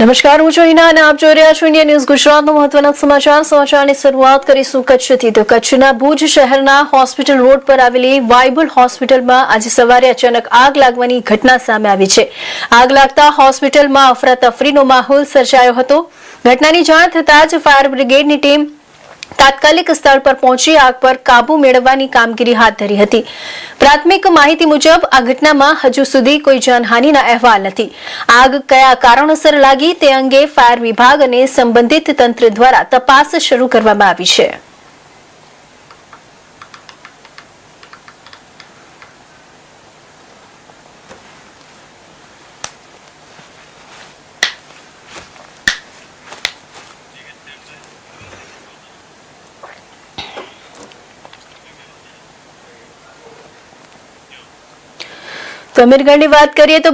નમસ્કાર, હું છું હિના અને આપ જોઈ રહ્યા છો ઇન્ડિયા ન્યૂઝ ગુજરાતના મહત્વના સમાચારની શરૂઆત કરીશું કચ્છથી। તો કચ્છના ભુજ શહેરના હોસ્પિટલ રોડ પર આવેલી વાઇબલ હોસ્પિટલમાં આજે સવારે અચાનક આગ લાગવાની ઘટના સામે આવી છે। આગ લાગતા હોસ્પિટલમાં અફરાતફરીનો માહોલ સર્જાયો હતો। ઘટનાની જાણ થતાં જ ફાયર બ્રિગેડની ટીમ તાત્કાલિક સ્થળ પર પહોંચી આગ પર કાબુ મેળવવાની કામગીરી હાથ ધરી હતી। પ્રાથમિક માહિતી મુજબ આ ઘટનામાં હજુ સુધી કોઈ જાનહાનિના અહેવાલ નથી। આગ કયા કારણોસર લાગી તે અંગે ફાયર વિભાગ અને સંબંધિત તંત્ર દ્વારા તપાસ શરૂ કરવામાં આવી છે। તો અમીરગઢની વાત કરીએ તો